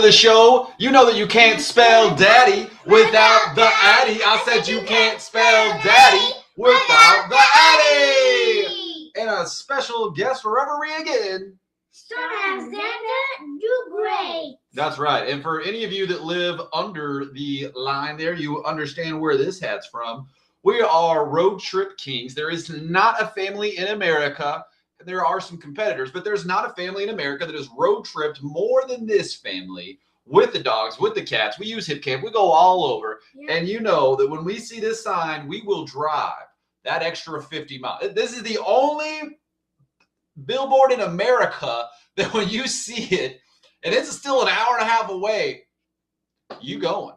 the show. You know that you can't spell daddy without the Addy. I said you can't spell daddy without the Addy. And a special guest referee again. Alexander, do great. That's right. And for any of you that live under the line there, you understand where this hat's from. We are road trip kings. There is not a family in America. There are some competitors, but there's not a family in America that has road tripped more than this family with the dogs, with the cats. We use Hip Camp. We go all over. Yeah. And you know that when we see this sign, we will drive that extra 50 miles. This is the only billboard in America that when you see it, and it's still an hour and a half away, you going.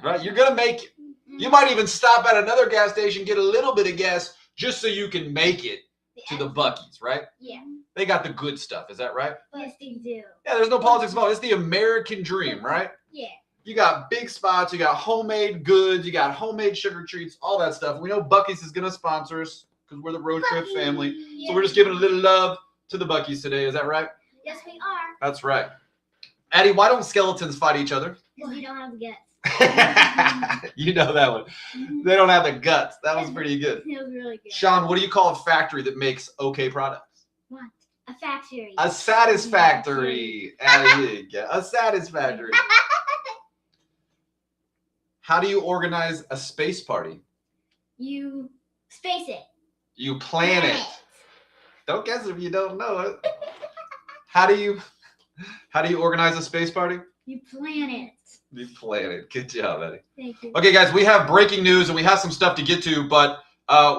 Right? You're going to make it. You might even stop at another gas station, get a little bit of gas just so you can make it to the Buc-ee's, right? Yeah. They got the good stuff. Is that right? Yes, they do. Yeah, there's no politics involved. It's the American dream, right? Yeah. You got big spots. You got homemade goods. You got homemade sugar treats, all that stuff. We know Buc-ee's is going to sponsor us because we're the road trip family. Yeah. So we're just giving a little love to the Buc-ee's today. Is that right? Yes, we are. That's right. Addy, why don't skeletons fight each other? Because we don't have the guts. You know that one. They don't have the guts. That was pretty good. It was really good. Sean, what do you call a factory that makes okay products? What? A factory. A satisfactory. A satisfactory. How do you organize a space party? You space it. You plan it. Don't guess if you don't know it. How do you organize a space party? You plan it. You plan it. Good job, Eddie. Thank you. Okay, guys, we have breaking news and we have some stuff to get to, but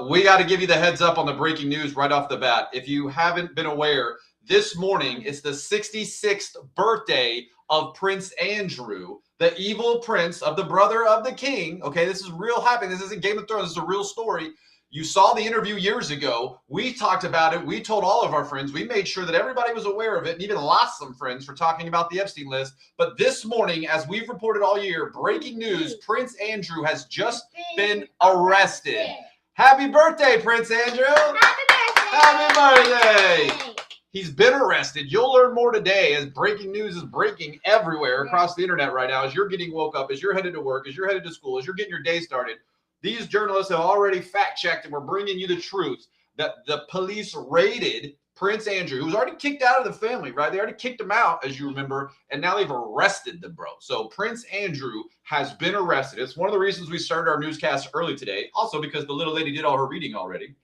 we got to give you the heads up on the breaking news right off the bat. If you haven't been aware, this morning is the 66th birthday of Prince Andrew, the evil prince of the brother of the king. Okay, this is real happening. This isn't Game of Thrones. This is a real story. You saw the interview years ago. We talked about it. We told all of our friends. We made sure that everybody was aware of it and even lost some friends for talking about the Epstein list. But this morning, as we've reported all year, breaking news, Prince Andrew has just been arrested. Happy birthday, Prince Andrew. Happy birthday. He's been arrested. You'll learn more today as breaking news is breaking everywhere across the internet right now. As you're getting woke up, as you're headed to work, as you're headed to school, as you're getting your day started. These journalists have already fact-checked and we're bringing you the truth that the police raided Prince Andrew, who was already kicked out of the family, right? They already kicked him out, as you remember, and now they've arrested the bro. So Prince Andrew has been arrested. It's one of the reasons we started our newscast early today, also because the little lady did all her reading already.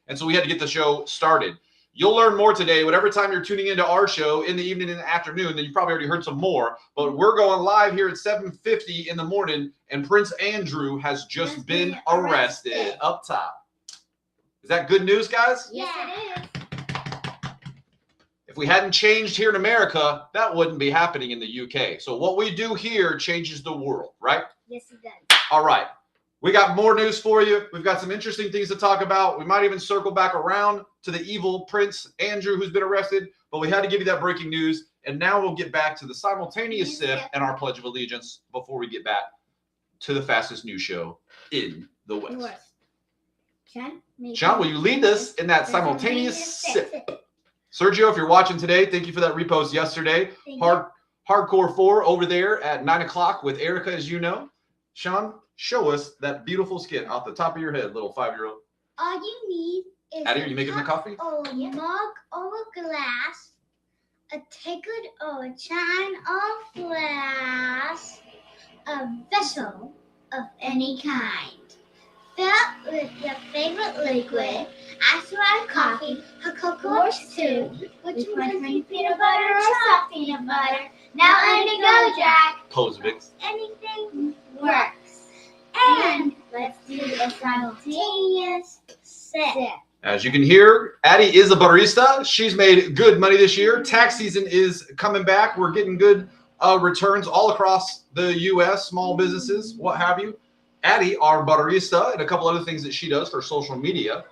And so we had to get the show started. You'll learn more today, whatever time you're tuning into our show, in the evening, in the afternoon. Then you probably already heard some more. But we're going live here at 7:50 in the morning, and Prince Andrew has just been arrested up top. Is that good news, guys? Yes, it is. If we hadn't changed here in America, that wouldn't be happening in the UK. So what we do here changes the world, right? Yes, it does. All right. We got more news for you. We've got some interesting things to talk about. We might even circle back around to the evil Prince Andrew who's been arrested, but we had to give you that breaking news. And now we'll get back to the simultaneous sip and our Pledge of Allegiance before we get back to the fastest news show in the West. Sean, will you lead us in that simultaneous sip? Sergio, if you're watching today, thank you for that repost yesterday. Hardcore 4 over there at 9 o'clock with Erica, as you know. Sean, show us that beautiful skin off the top of your head, little 5-year-old. All you need is Addy, are you making the coffee? A mug or a glass, a ticket or a chine or glass, a vessel of any kind. Fill with your favorite liquid, ice-water coffee, or cocoa too, which must be peanut butter or soft peanut butter. Now let it go, Jack. Pose mix. Anything works. And let's do a simultaneous sip. As you can hear, Addy is a barista. She's made good money this year. Tax season is coming back. We're getting good returns all across the U.S., small businesses, what have you. Addy, our barista, and a couple other things that she does for social media,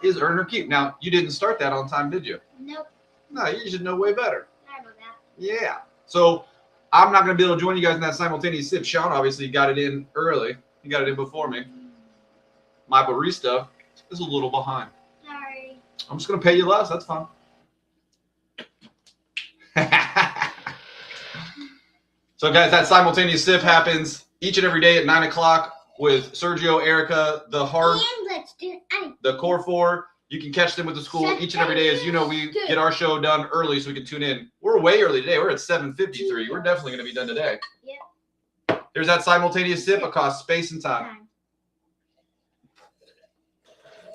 is earn her keep. Now, you didn't start that on time, did you? Nope. No, you should know way better. Sorry about that. Yeah. So I'm not going to be able to join you guys in that simultaneous sip. Sean obviously got it in early. He got it in before me. My barista is a little behind. Sorry. I'm just going to pay you less. That's fine. So, guys, that simultaneous sip happens each and every day at 9 o'clock with Sergio, Erica, the Heart, And let's do the Core 4. You can catch them with the school each and every day. As you know, we get our show done early so we can tune in. We're way early today. We're at 7:53. We're definitely going to be done today. Yep. There's that simultaneous sip across space and time.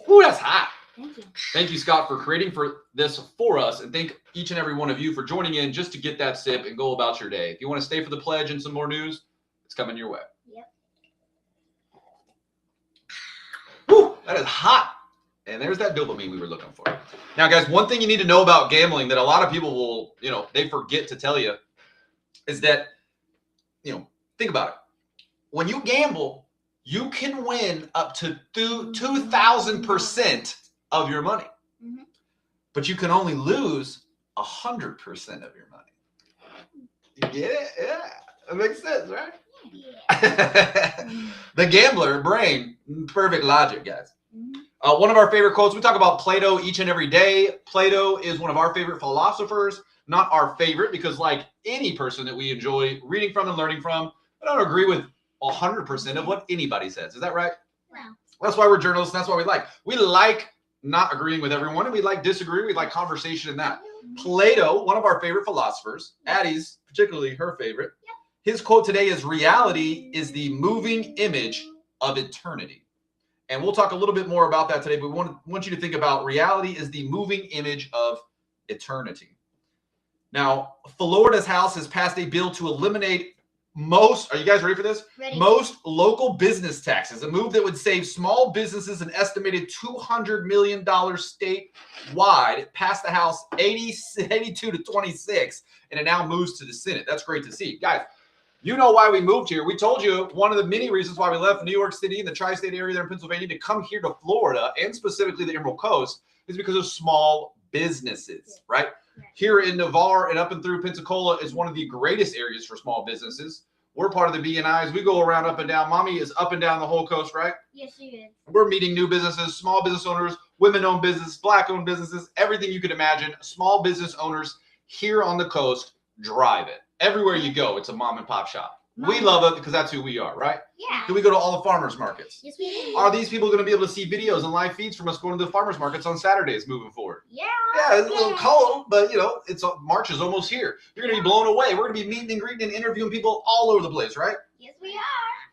Ooh, that's hot. Thank you. Thank you, Scott, for creating this for us. And thank each and every one of you for joining in just to get that sip and go about your day. If you want to stay for the pledge and some more news, it's coming your way. Yep. Woo, that is hot. And there's that dopamine we were looking for. Now, guys, one thing you need to know about gambling that a lot of people will, they forget to tell you is that, think about it. When you gamble, you can win up to 2,000% of your money. Mm-hmm. But you can only lose 100% of your money. You get it? Yeah. That makes sense, right? Yeah. The gambler brain, perfect logic, guys. Mm-hmm. One of our favorite quotes, we talk about Plato each and every day. Plato is one of our favorite philosophers, not our favorite, because like any person that we enjoy reading from and learning from, I don't agree with 100% of what anybody says. Is that right? Wow. That's why we're journalists, and that's why we like not agreeing with everyone, and we like disagreeing. We like conversation in that. Plato, one of our favorite philosophers, Addie's particularly her favorite, his quote today is, "Reality is the moving image of eternity." And we'll talk a little bit more about that today, but we want you to think about reality is the moving image of eternity. Now, Florida's House has passed a bill to eliminate are you guys ready for this? Ready. Most local business taxes, a move that would save small businesses an estimated $200 million statewide. It passed the House 82 to 26, and it now moves to the Senate. That's great to see. Guys, you know why we moved here. We told you one of the many reasons why we left New York City and the tri-state area there in Pennsylvania to come here to Florida, and specifically the Emerald Coast, is because of small businesses, right? Here in Navarre and up and through Pensacola is one of the greatest areas for small businesses. We're part of the B&Is. We go around up and down. Mommy is up and down the whole coast, right? Yes, she is. We're meeting new businesses, small business owners, women-owned business, black-owned businesses, everything you could imagine. Small business owners here on the coast drive it. Everywhere you go, it's a mom and pop shop. We love it because that's who we are, right? Yeah. Do we go to all the farmers markets? Yes, we do. Are these people going to be able to see videos and live feeds from us going to the farmers markets on Saturdays moving forward? Yeah. Yeah, it's a little cold, but March is almost here. You're going to be blown away. We're going to be meeting and greeting and interviewing people all over the place, right? Yes, we are.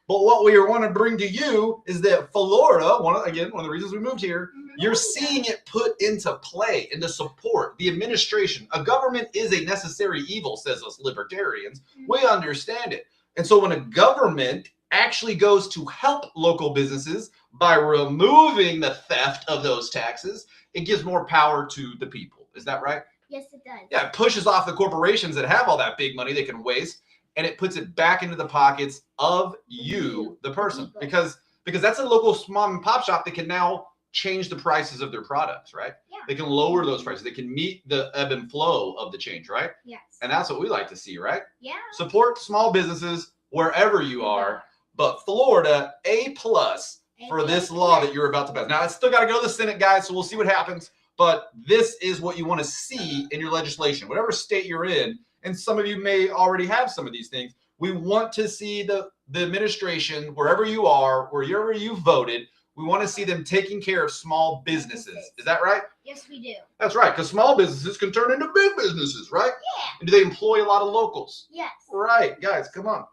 But what we want to bring to you is that Florida, one of the reasons we moved here, you're seeing it put into play, into support. The administration, a government is a necessary evil, says us libertarians. We understand it. And so when a government actually goes to help local businesses by removing the theft of those taxes, it gives more power to the people. Is that right? Yes, it does. Yeah, it pushes off the corporations that have all that big money they can waste, and it puts it back into the pockets of you, the person. Because that's a local mom and pop shop that can now change the prices of their products, right? Yeah. They can lower those prices. They can meet the ebb and flow of the change, right? Yes. And that's what we like to see, right? Yeah. Support small businesses wherever you are, but Florida, A+ for this law that you're about to pass. Now, it's still got to go to the Senate, guys, so we'll see what happens, but this is what you want to see in your legislation. Whatever state you're in, and some of you may already have some of these things, we want to see the administration, wherever you are, wherever you voted, we want to see them taking care of small businesses. Is that right? Yes, we do. That's right, because small businesses can turn into big businesses, right? Yeah. And do they employ a lot of locals? Yes. Right, guys, come on.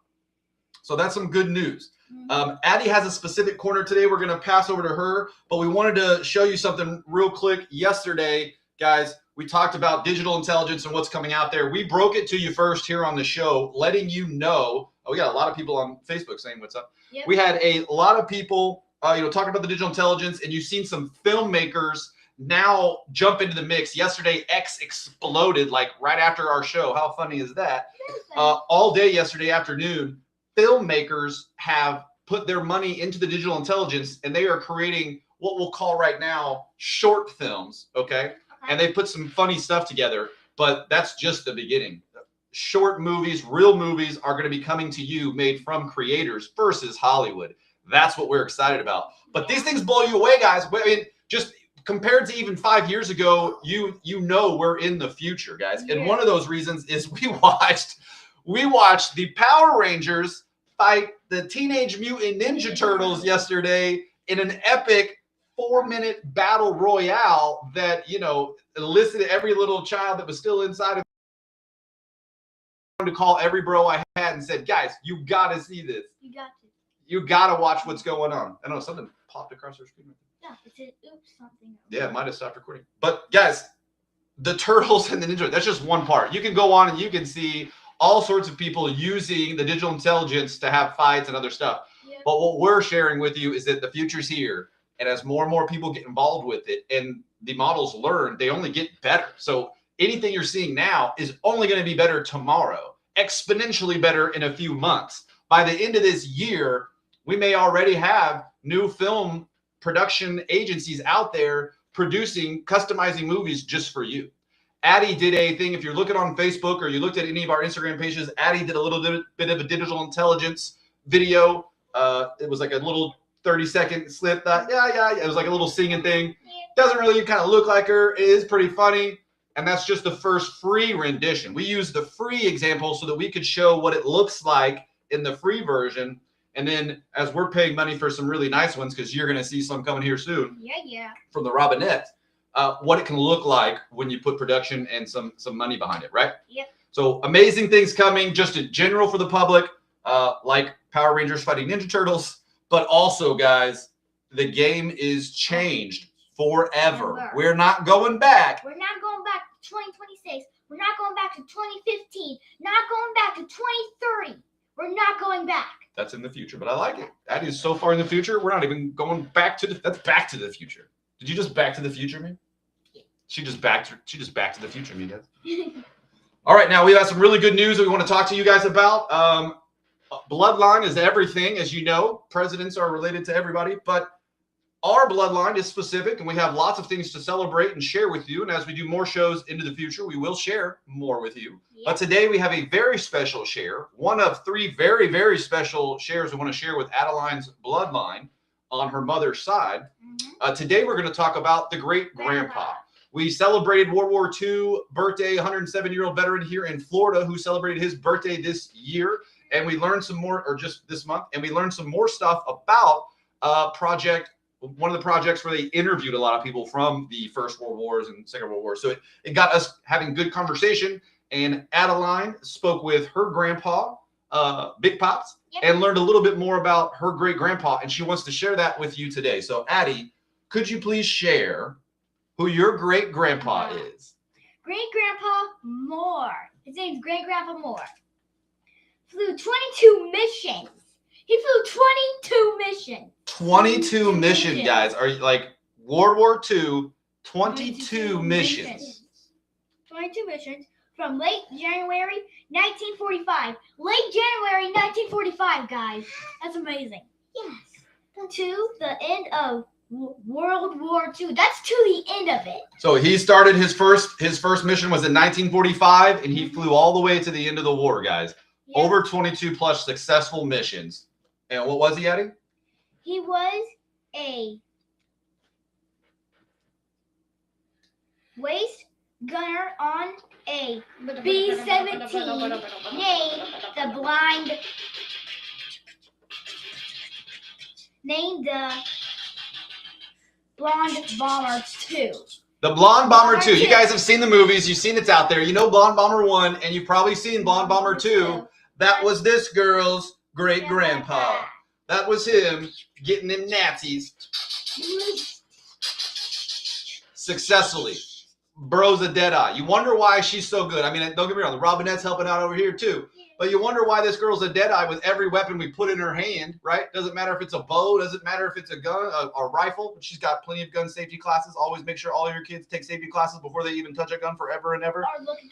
So that's some good news. Addie has a specific corner today. We're going to pass over to her, but we wanted to show you something real quick. Yesterday, guys, we talked about digital intelligence and what's coming out there. We broke it to you first here on the show, letting you know. Oh, we got a lot of people on Facebook saying what's up. Yep. We had a lot of people talking about the digital intelligence, and you've seen some filmmakers now jump into the mix. Yesterday, X exploded like right after our show. How funny is that? All day yesterday afternoon, filmmakers have put their money into the digital intelligence, and they are creating what we'll call right now short films, okay? And they put some funny stuff together, but that's just the beginning. Short movies, real movies are going to be coming to you made from creators versus Hollywood. That's what we're excited about. But these things blow you away, guys. I mean, just compared to even 5 years ago, you know we're in the future, guys. And one of those reasons is we we watched the Power Rangers fight the Teenage Mutant Ninja Turtles yesterday in an epic 4-minute battle royale that, you know, elicited every little child that was still inside of to call every bro I had and said, guys, you got to see this. You got to. You got to watch what's going on. I know something popped across our screen. Yeah, it said, oops, something. Yeah, it might have stopped recording. But guys, the Turtles and the Ninja, that's just one part. You can go on and you can see all sorts of people using the digital intelligence to have fights and other stuff. Yep. But what we're sharing with you is that the future's here. And as more and more people get involved with it and the models learn, they only get better. So anything you're seeing now is only going to be better tomorrow, exponentially better in a few months. By the end of this year, we may already have new film production agencies out there producing, customizing movies just for you. Addy did a thing. If you're looking on Facebook or you looked at any of our Instagram pages, Addy did a little bit of a digital intelligence video. It was like a little 30-second slip. It was like a little singing thing. Doesn't really kind of look like her. It is pretty funny. And that's just the first free rendition. We used the free example so that we could show what it looks like in the free version. And then as we're paying money for some really nice ones, because you're going to see some coming here soon. Yeah. From the Robinette, what it can look like when you put production and some money behind it, right? Yep. So amazing things coming just in general for the public, like Power Rangers fighting Ninja Turtles. But also, guys, the game is changed forever. We're not going back. We're not going back to 2026. We're not going back to 2015. Not going back to 2030. We're not going back. That's in the future, but I like it. That is so far in the future. We're not even going back to that's back to the future. Did you just back to the future me? Yeah. She just back to the future me, guys. All right, now we have some really good news that we want to talk to you guys about. Bloodline is everything, as you know. Presidents are related to everybody, but our bloodline is specific, and we have lots of things to celebrate and share with you. And as we do more shows into the future, we will share more with you. Yep. But today we have a very special share, one of 3 very, very special shares we want to share with Adeline's bloodline on her mother's side. Mm-hmm. Today we're going to talk about the great-grandpa. We celebrated World War II birthday, 107-year-old veteran here in Florida who celebrated his birthday this year. And we learned some more, or just this month, and we learned some more stuff about one of the projects where they interviewed a lot of people from the First World Wars and Second World War. So it got us having good conversation. And Adeline spoke with her grandpa, Big Pops, yep, and learned a little bit more about her great-grandpa. And she wants to share that with you today. So Addy, could you please share who your great-grandpa is? Great-grandpa Moore. His name's Great-grandpa Moore. Flew 22 missions. He flew 22 missions. 22 missions, guys. Are you like World War II, 22 missions. 22 missions from late January 1945. Late January 1945, guys. That's amazing. Yes. To the end of World War II. That's to the end of it. So he started his first mission was in 1945, and he flew all the way to the end of the war, guys. Yep. Over 22 plus successful missions. And what was he, Addy? He was a waist gunner on a B-17 named the Blond Bomber2. The Blond Bomber2. You guys have seen the movies. You've seen it's out there. You know Blond Bomber 1, and you've probably seen Blond Bomber 2. That was this girl's great-grandpa. That was him getting them Nazis successfully. Bro's a dead-eye. You wonder why she's so good. I mean, don't get me wrong. The Robinette's helping out over here, too. But you wonder why this girl's a dead-eye with every weapon we put in her hand, right? Doesn't matter if it's a bow. Doesn't matter if it's a gun, a rifle. She's got plenty of gun safety classes. Always make sure all your kids take safety classes before they even touch a gun forever and ever. Or look at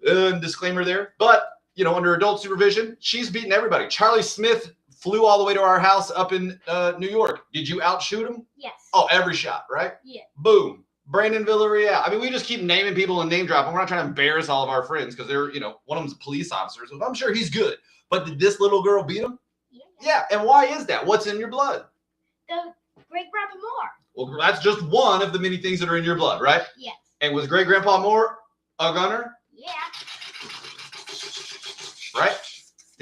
guns. Disclaimer there. But, you know, under adult supervision, she's beating everybody. Charlie Smith flew all the way to our house up in New York. Did you outshoot him? Yes. Oh, every shot, right? Yeah. Boom. Brandon Villarreal. I mean, we just keep naming people and name dropping. We're not trying to embarrass all of our friends because they're, you know, one of them's a police officer. So I'm sure he's good. But did this little girl beat him? Yeah. And why is that? What's in your blood? The great-grandpa Moore. Well, that's just one of the many things that are in your blood, right? Yes. And was great-grandpa Moore a gunner? Yeah.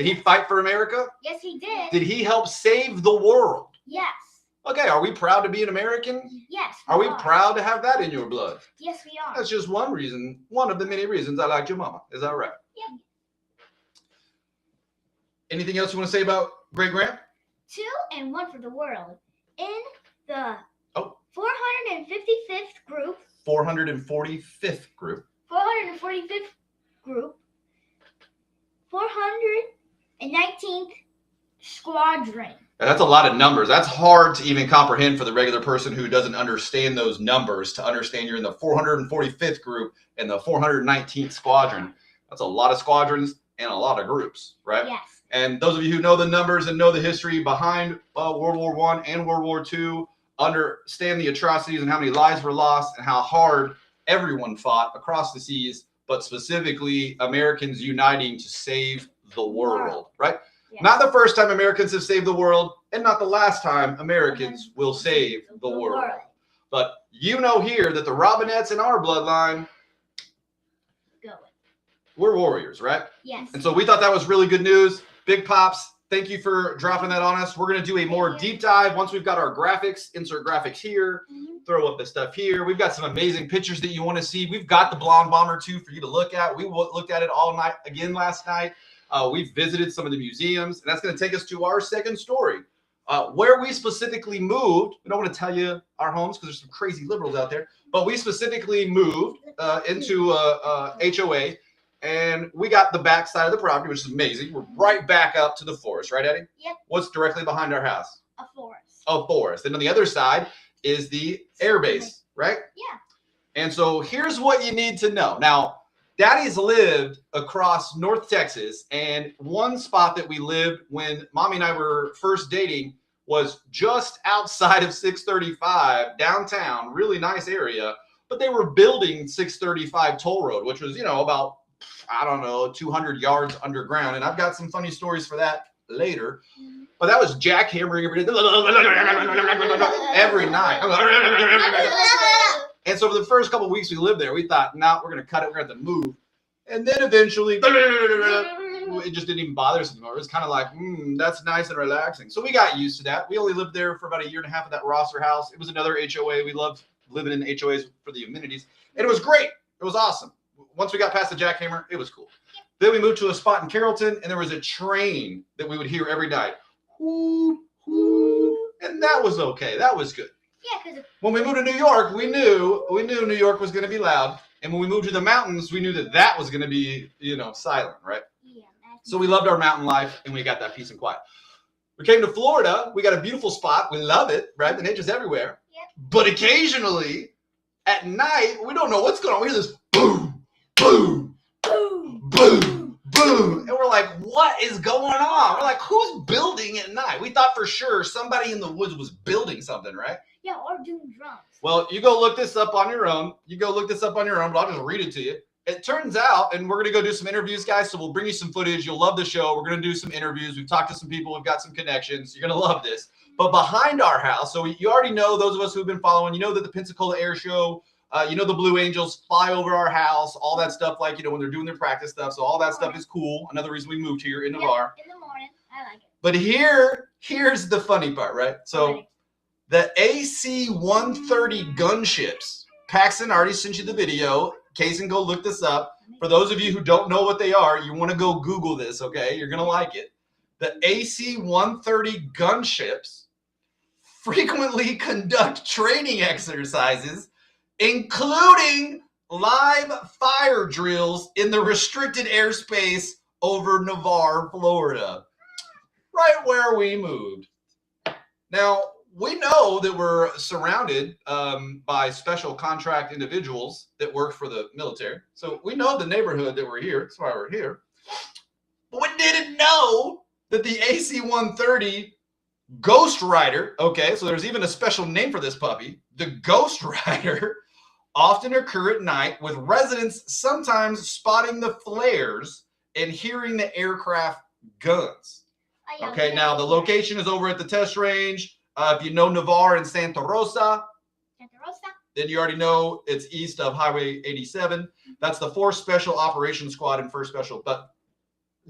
Did he fight for America? Yes, he did. Did he help save the world? Yes. Okay, are we proud to be an American? Yes. Are we proud to have that in your blood? Yes, we are. That's just one reason, one of the many reasons I liked your mama. Is that right? Yeah. Anything else you want to say about Great Grant? 2 and 1 for the world. In the 455th group. 445th group. 445th group. 419th squadron. That's a lot of numbers. That's hard to even comprehend for the regular person who doesn't understand those numbers, to understand you're in the 445th group and the 419th squadron. That's a lot of squadrons and a lot of groups, right? Yes. And those of you who know the numbers and know the history behind World War I and World War II understand the atrocities and how many lives were lost and how hard everyone fought across the seas, but specifically Americans uniting to save the world, right? Yes. Not the first time Americans have saved the world, and not the last time Americans will save the world. But you know here that the Robinettes in our bloodline, we're warriors, right? Yes. And so we thought that was really good news. Big Pops, thank you for dropping that on us. We're going to do a more deep dive once we've got our graphics. Insert graphics here. Throw up the stuff here. We've got some amazing pictures that you want to see. We've got the Blond Bomber2 for you to look at. We looked at it all night again last night. We've visited some of the museums, and that's going to take us to our second story, where we specifically moved. We don't want to tell you our homes because there's some crazy liberals out there, but we specifically moved into HOA, and we got the back side of the property, which is amazing. We're right back up to the forest, right, Eddie? Yep. What's directly behind our house? A forest. A forest. And on the other side is the air base, right? Yeah. And so here's what you need to know. Now, Daddy's lived across North Texas, and one spot that we lived when Mommy and I were first dating was just outside of 635 downtown, really nice area, but they were building 635 toll road, which was, about, I don't know, 200 yards underground. And I've got some funny stories for that later, but that was jackhammering every night. And so for the first couple of weeks we lived there, we thought, nah, we're going to cut it. We're going to have to move. And then eventually, it just didn't even bother us anymore. It was kind of like, that's nice and relaxing. So we got used to that. We only lived there for about 1.5 years at that Rosser house. It was another HOA. We loved living in HOAs for the amenities. And it was great. It was awesome. Once we got past the jackhammer, it was cool. Then we moved to a spot in Carrollton, and there was a train that we would hear every night. And that was okay. That was good. Yeah, because when we moved to New York, we knew New York was going to be loud. And when we moved to the mountains, we knew that was going to be, silent, right? Yeah. So we loved our mountain life, and we got that peace and quiet. We came to Florida. We got a beautiful spot. We love it, right? The nature's everywhere. Yep. But occasionally, at night, we don't know what's going on. We hear this boom, boom, boom, boom, boom. And we're like, what is going on? We're like, who's building at night? We thought for sure somebody in the woods was building something, right? Yeah, or doing drums. Well, you go look this up on your own. But I'll just read it to you. It turns out, and we're going to go do some interviews, guys, so we'll bring you some footage. You'll love the show. We're going to do some interviews. We've talked to some people. We've got some connections. You're going to love this. But behind our house, so you already know, those of us who've been following, you know that the Pensacola Air Show, the Blue Angels fly over our house, all that stuff, like, when they're doing their practice stuff. So all that stuff is cool. Another reason we moved here in Navarre. In the morning. I like it. But here's the funny part, right? So the AC-130 gunships, Paxton already sent you the video. Kaysen, go look this up. For those of you who don't know what they are, you want to go Google this, okay? You're going to like it. The AC-130 gunships frequently conduct training exercises, including live fire drills in the restricted airspace over Navarre, Florida, right where we moved. Now, we know that we're surrounded by special contract individuals that work for the military. So we know the neighborhood that we're here. That's why we're here. But we didn't know that the AC-130 Ghost Rider, okay, so there's even a special name for this puppy, the Ghost Rider, often occur at night, with residents sometimes spotting the flares and hearing the aircraft guns. Okay, now the location is over at the test range. If you know Navarre and Santa Rosa, then you already know it's east of Highway 87. That's the 4th Special Operations Squad and 1st Special. But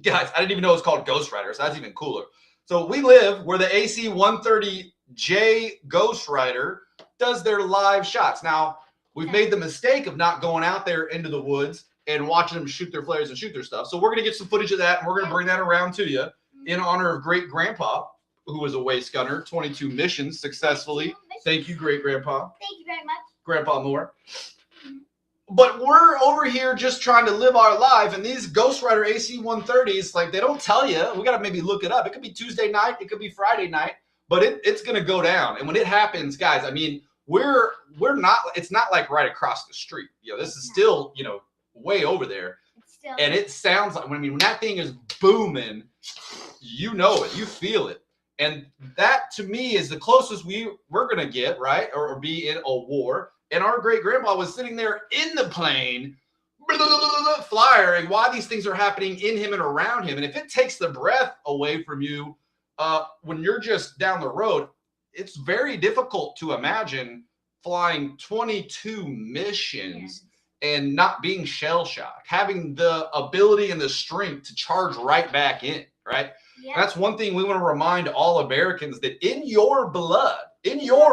Guys, I didn't even know it was called Ghost Rider, so that's even cooler. So we live where the AC 130J Ghost Rider does their live shots. Now, we've made the mistake of not going out there into the woods and watching them shoot their flares and shoot their stuff. So we're going to get some footage of that, and we're going to bring that around to you in honor of Great Grandpa, who was a waist gunner, 22 missions successfully. Thank you, Great Grandpa. Thank you very much. Grandpa Moore. But we're over here just trying to live our life, and these Ghost Rider AC 130s, like, they don't tell you. We got to maybe look it up. It could be Tuesday night. It could be Friday night, but it's going to go down. And when it happens, guys, I mean, we're not, it's not like right across the street. You know, this is still, you know, way over there. And it sounds like, when that thing is booming, you know it, you feel it. And that, to me, is the closest we're going to get, right? Or be in a war. And our great grandpa was sitting there in the plane, flying, while these things are happening in him and around him. And if it takes the breath away from you when you're just down the road, it's very difficult to imagine flying 22 missions and not being shell-shocked, having the ability and the strength to charge right back in, right? Yep. That's one thing we want to remind all Americans, that in your blood, there's Viking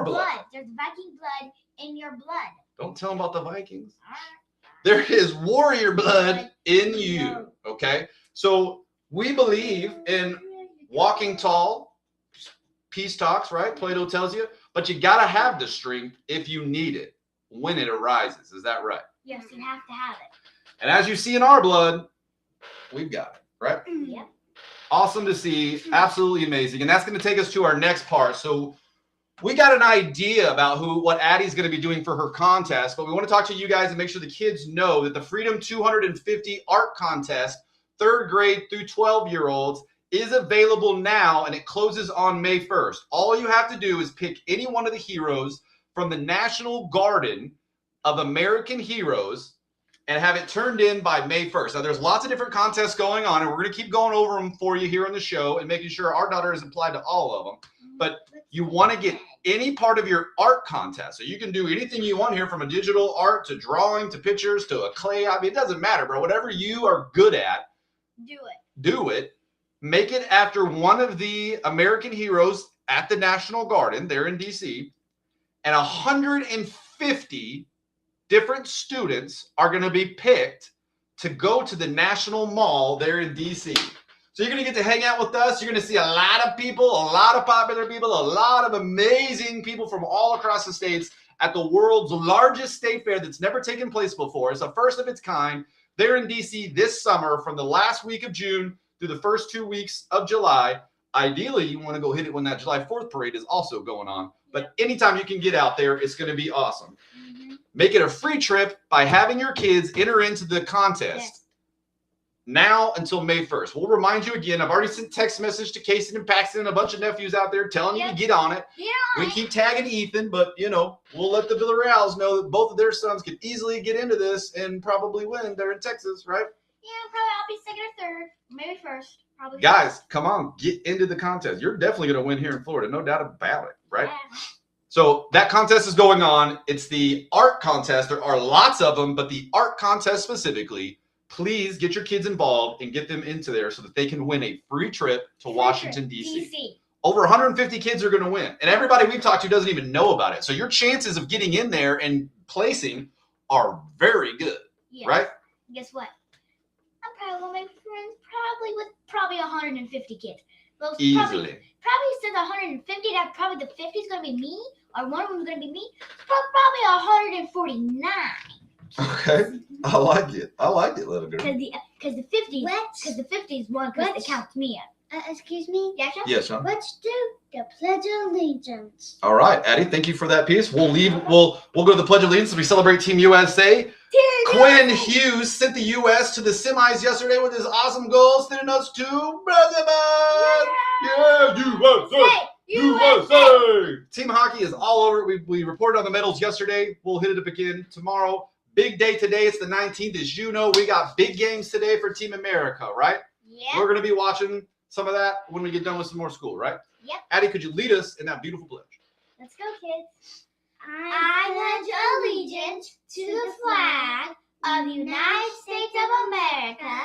blood in your blood. Don't tell them about the Vikings. There is warrior blood in you, okay? So we believe in walking tall, peace talks, right? Plato tells you, but you got to have the strength if you need it when it arises. Is that right? Yes, you have to have it. And as you see in our blood, we've got it, right? Yep. Awesome to see. Absolutely amazing. And that's going to take us to our next part. So we got an idea about what Addie's going to be doing for her contest, but we want to talk to you guys and make sure the kids know that the Freedom 250 Art Contest, 3rd grade through 12-year-olds, is available now, and it closes on May 1st. All you have to do is pick any one of the heroes from the National Garden of American Heroes and have it turned in by May 1st. Now, there's lots of different contests going on, and we're going to keep going over them for you here on the show and making sure our daughter is applied to all of them. But you want to get any part of your art contest. So you can do anything you want here, from a digital art to drawing to pictures to a clay. I mean, it doesn't matter, bro. Whatever you are good at, do it. Make it after one of the American heroes at the National Garden there in D.C. And 150 different students are going to be picked to go to the National Mall there in D.C. So you're going to get to hang out with us. You're going to see a lot of people, a lot of popular people, a lot of amazing people from all across the states at the world's largest state fair that's never taken place before. It's the first of its kind there in D.C. this summer, from the last week of June through the first 2 weeks of July. Ideally, you want to go hit it when that July 4th parade is also going on. But anytime you can get out there, it's going to be awesome. Make it a free trip by having your kids enter into the contest now until May 1st. We'll remind you again. I've already sent text message to Casey and Paxton and a bunch of nephews out there telling you to get on it. We keep tagging Ethan, but, you know, we'll let the Villarreals know that both of their sons could easily get into this and probably win. They're in Texas, right? Yeah, probably I'll be second or third, maybe first. Probably. Guys, come on, get into the contest. You're definitely going to win here in Florida, no doubt about it, right? Yeah. So that contest is going on. It's the art contest. There are lots of them, but the art contest specifically, please get your kids involved and get them into there so that they can win a free trip to Washington, D.C. Over 150 kids are going to win. And everybody we've talked to doesn't even know about it. So your chances of getting in there and placing are very good, right? Guess what? I'm probably going to make friends with 150 kids. Well, easily. Probably since 150, that probably the 50 is going to be me, or one of them is going to be me. Probably 149. Okay, I like it, little girl. Because the 50 is one because it counts me up. Excuse me? Yes, Sean. Let's do the Pledge of Allegiance. All right, Addie, thank you for that piece. We'll go to the Pledge of Allegiance as we celebrate Team USA. Quinn Hughes sent the U.S. to the semis yesterday with his awesome goal, sending us to Brother Man. Yeah, USA! Team hockey is all over. We reported on the medals yesterday. We'll hit it up again tomorrow. Big day today. It's the 19th. As you know, we got big games today for Team America, right? Yeah. We're going to be watching some of that when we get done with some more school, right? Yep. Addie, could you lead us in that beautiful pledge? Let's go, kids. I pledge allegiance to the flag of the United States of America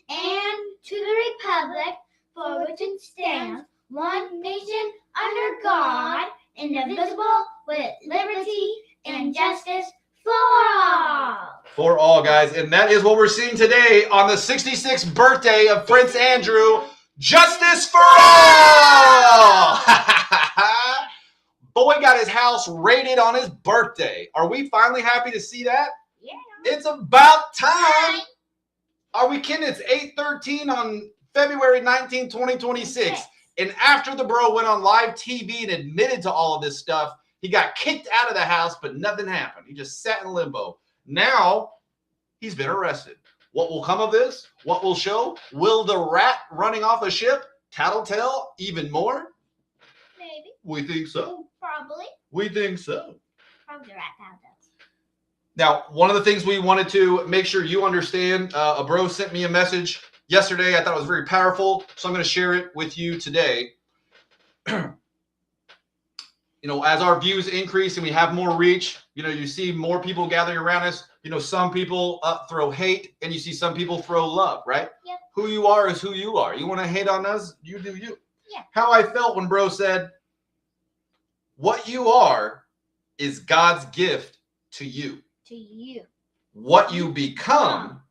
and to the republic for which it stands, one nation under God, indivisible, with liberty and justice for all. For all, guys. And that is what we're seeing today on the 66th birthday of Prince Andrew. Justice for all! Boy got his house raided on his birthday. Are we finally happy to see that? Yeah. It's about time. Are we kidding? It's 8:13 on February 19, 2026. And after the bro went on live TV and admitted to all of this stuff, he got kicked out of the house, but nothing happened. He just sat in limbo. Now, he's been arrested. What will come of this? What will show? Will the rat running off a ship tattletale even more? Maybe. We think so. Probably. We think so. Probably the rat found us. Now, one of the things we wanted to make sure you understand, a bro sent me a message yesterday. I thought it was very powerful, so I'm going to share it with you today. You know, as our views increase and we have more reach, you know, you see more people gathering around us. You know, some people throw hate and you see some people throw love, right? Yep. Who you are is who you are. You want to hate on us, you do you. Yeah. How I felt when bro said, what you are is God's gift to you. To you. What you become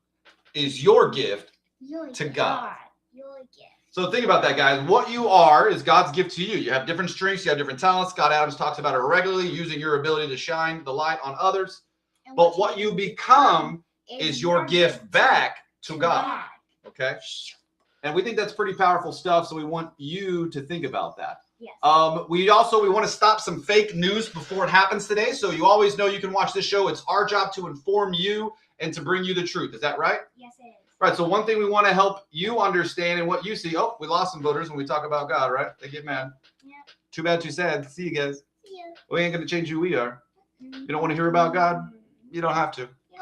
is your gift Your to God. Your gift. So think about that, guys. What you are is God's gift to you. You have different strengths. You have different talents. Scott Adams talks about it regularly, using your ability to shine the light on others. And But what you become is your gift back to God. Okay? And we think that's pretty powerful stuff, so we want you to think about that. Yes. We want to stop some fake news before it happens today. So you always know you can watch this show. It's our job to inform you and to bring you the truth. Is that right? Yes, it is. Right. So one thing we want to help you understand and what you see. Oh, we lost some voters when we talk about God, right? They get mad. Yeah. Too bad, too sad. See you guys. See ya. We ain't going to change who we are. You don't want to hear about God? You don't have to. Yeah.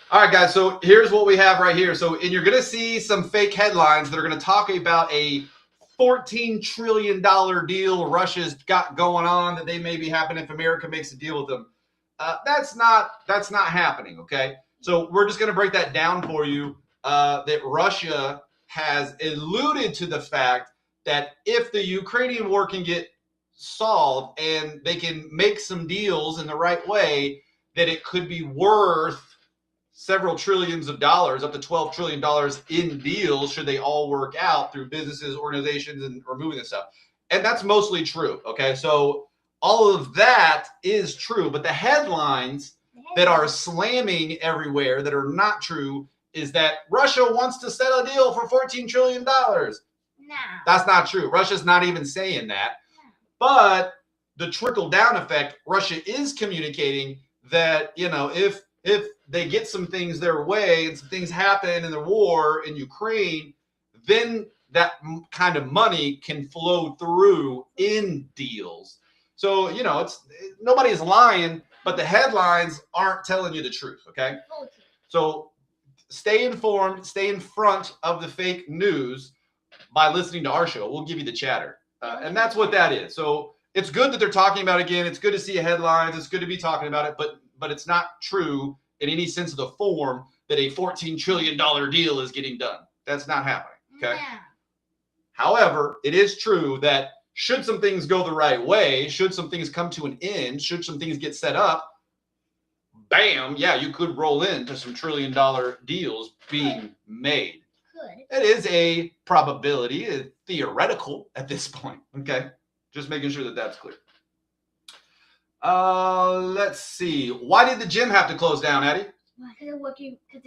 All right, guys. So here's what we have right here. So, and you're going to see some fake headlines that are going to talk about a $14 trillion deal Russia's got going on that they may be happening if America makes a deal with them. That's not happening. Okay. So we're just going to break that down for you. That Russia has alluded to the fact that if the Ukrainian war can get solved and they can make some deals in the right way, that it could be worth several trillions of dollars, up to $12 trillion in deals, should they all work out through businesses, organizations, and removing this stuff. And that's mostly true. Okay, so all of that is true, but the headlines that are slamming everywhere that are not true is that Russia wants to settle a deal for $14 trillion. No. That's not true. Russia's not even saying that. But the trickle-down effect, Russia is communicating that, you know, if they get some things their way and some things happen in the war in Ukraine, then that kind of money can flow through in deals. So, you know, nobody's lying, but the headlines aren't telling you the truth, okay? So stay informed, stay in front of the fake news by listening to our show. We'll give you the chatter. And that's what that is. So it's good that they're talking about it again. It's good to see headlines. It's good to be talking about it, but it's not true in any sense of the form that a $14 trillion deal is getting done. That's not happening, okay? Yeah. However, it is true that should some things go the right way, should some things come to an end, should some things get set up, bam, yeah, you could roll into some trillion-dollar deals being made. Could. It is a probability, it's theoretical at this point, okay? Just making sure that that's clear. Let's see. Why did the gym have to close down, Addy? Because it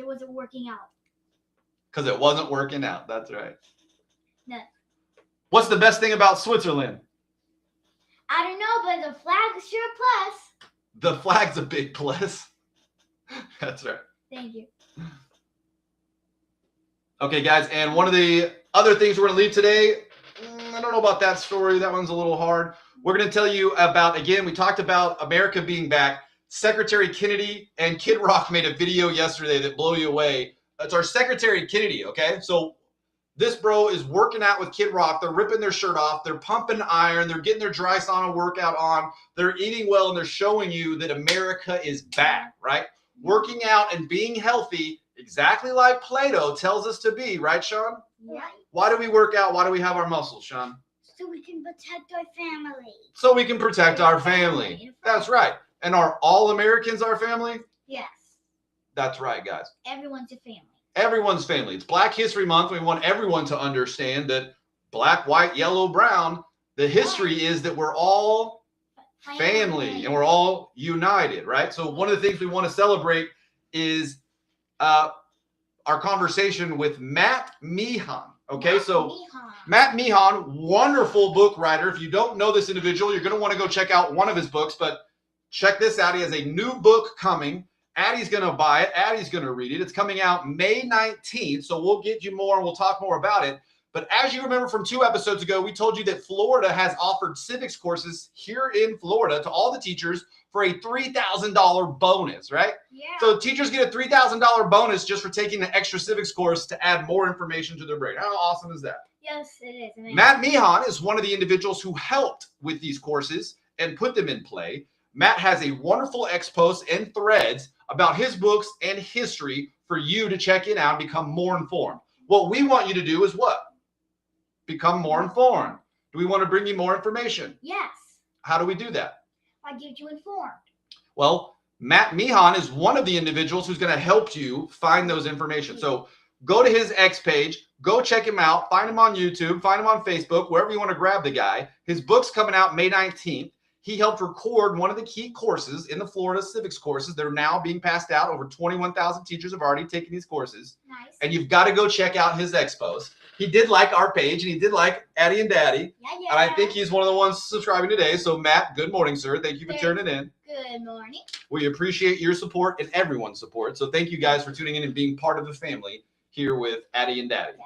wasn't working out. Because it wasn't working out. That's right. No. What's the best thing about Switzerland? I don't know, but the flag is sure a plus. The flag's a big plus. That's right. Thank you. Okay, guys, and one of the other things we're going to leave today, I don't know about that story. That one's a little hard. We're going to tell you about, again, we talked about America being back. Secretary Kennedy and Kid Rock made a video yesterday that blew you away. It's our Secretary Kennedy, okay? So this bro is working out with Kid Rock. They're ripping their shirt off. They're pumping iron. They're getting their dry sauna workout on. They're eating well, and they're showing you that America is back, right? Working out and being healthy exactly like Plato tells us to be, right, Sean? Right. Why do we work out? Why do we have our muscles, Sean? So we can protect our family. So we can protect our family. That's right. And are all Americans our family? Yes. That's right, guys. Everyone's a family. Everyone's family. It's Black History Month. We want everyone to understand that black, white, yellow, brown, the history is that we're all family and we're all united, right? So one of the things we want to celebrate is our conversation with Matt Mehan. Okay, Matt Mehan, wonderful book writer. If you don't know this individual, you're going to want to go check out one of his books, but check this out. He has a new book coming. Addy's going to buy it. Addy's going to read it. It's coming out May 19th, so we'll get you more and we'll talk more about it. But as you remember from 2 episodes ago, we told you that Florida has offered civics courses here in Florida to all the teachers for a $3,000 bonus, right? Yeah. So teachers get a $3,000 bonus just for taking the extra civics course to add more information to their brain. How awesome is that? Yes, it is. Amazing. Matt Mehan is one of the individuals who helped with these courses and put them in play. Matt has a wonderful ex-post and threads about his books and history for you to check in out and become more informed. What we want you to do is what? Become more informed. Do we want to bring you more information? Yes. How do we do that? I get you informed. Well, Matt Mehan is one of the individuals who's going to help you find those information. So go to his X page, go check him out, find him on YouTube, find him on Facebook, wherever you want to grab the guy. His book's coming out May 19th. He helped record one of the key courses in the Florida civics courses. They're now being passed out. Over 21,000 teachers have already taken these courses. Nice. And you've got to go check out his expos. He did like our page, and he did like Addy&Daddy. Yeah. And I think he's one of the ones subscribing today. So, Matt, good morning, sir. Thank you for tuning in. Good morning. We appreciate your support and everyone's support. So thank you guys for tuning in and being part of the family here with Addy&Daddy.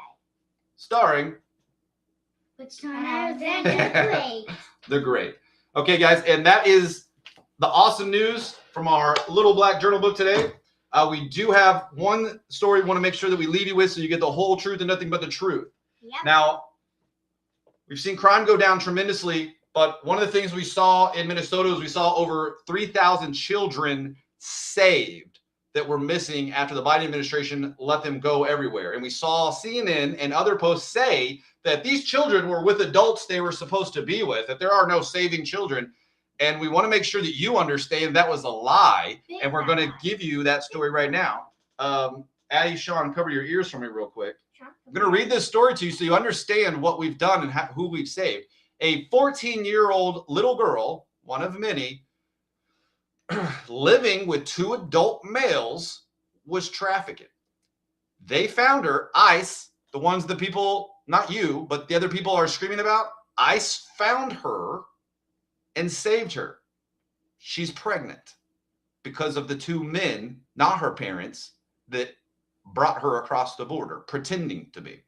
Starring. Which one? They're great. They're great. Okay, guys, and that is the awesome news from our Little Black Journal book today. We do have one story we want to make sure that we leave you with so you get the whole truth and nothing but the truth. Yep. Now, we've seen crime go down tremendously, but one of the things we saw in Minnesota is we saw over 3,000 children saved that were missing after the Biden administration let them go everywhere. And we saw CNN and other posts say that these children were with adults they were supposed to be with, that there are no saving children. And we want to make sure that you understand that was a lie. And we're going to give you that story right now. Addy, Sean, cover your ears for me real quick. I'm going to read this story to you so you understand what we've done and who we've saved. A 14-year-old little girl, one of many, living with 2 adult males, was trafficked. They found her. ICE, the ones the people, not you, but the other people are screaming about, ICE found her and saved her. She's pregnant because of the 2 men, not her parents, that brought her across the border, pretending to be.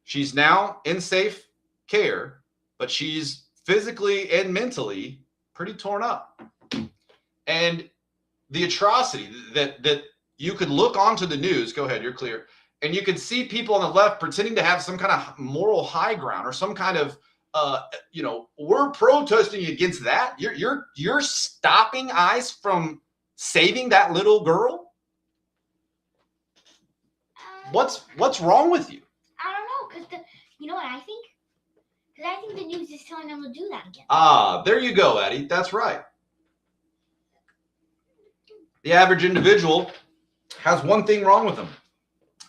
She's now in safe care, but she's physically and mentally pretty torn up. And the atrocity that you could look onto the news, go ahead, you're clear, and you could see people on the left pretending to have some kind of moral high ground or some kind of we're protesting against that. You're stopping ICE from saving that little girl. What's wrong with you? I don't know, because you know what I think? Because I think the news is telling them to do that again. Ah, there you go, Addy. That's right. The average individual has one thing wrong with them.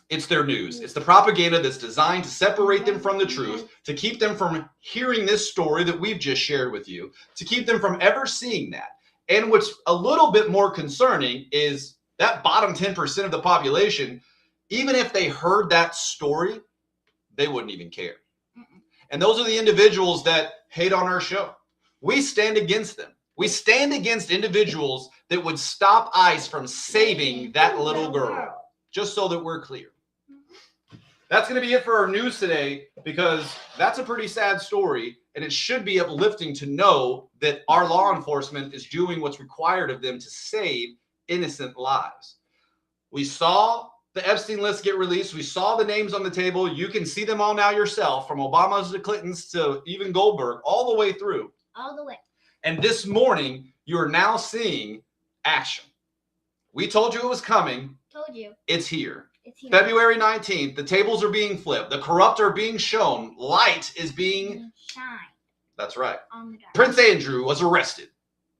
It's their news. It's the propaganda that's designed to separate them from the truth, to keep them from hearing this story that we've just shared with you, to keep them from ever seeing that. And what's a little bit more concerning is that bottom 10% of the population, even if they heard that story, they wouldn't even care. And those are the individuals that hate on our show. We stand against them. We stand against individuals that would stop ICE from saving that little girl, just so that we're clear. That's going to be it for our news today, because that's a pretty sad story, and it should be uplifting to know that our law enforcement is doing what's required of them to save innocent lives. We saw the Epstein list get released. We saw the names on the table. You can see them all now yourself, from Obama's to Clinton's to even Goldberg, all the way through. All the way. And this morning, you're now seeing action. We told you it was coming, Told you. It's here. It's here. February 19th, the tables are being flipped. The corrupt are being shown. Light is being... Shine. That's right. On the dark. Prince Andrew was arrested.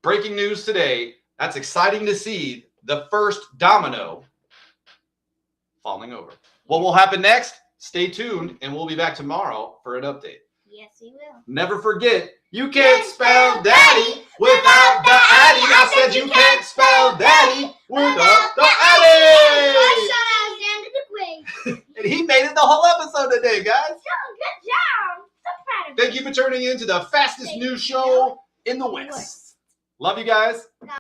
Breaking news today. That's exciting to see. The first domino falling over. What will happen next? Stay tuned, and we'll be back tomorrow for an update. Yes, he will. Never forget, you can't spell daddy without the Addy. I said you can't spell daddy without the Addy. And he made it the whole episode today, guys. Good job. So proud of Thank you for tuning in to the fastest news show in the West. Love you guys.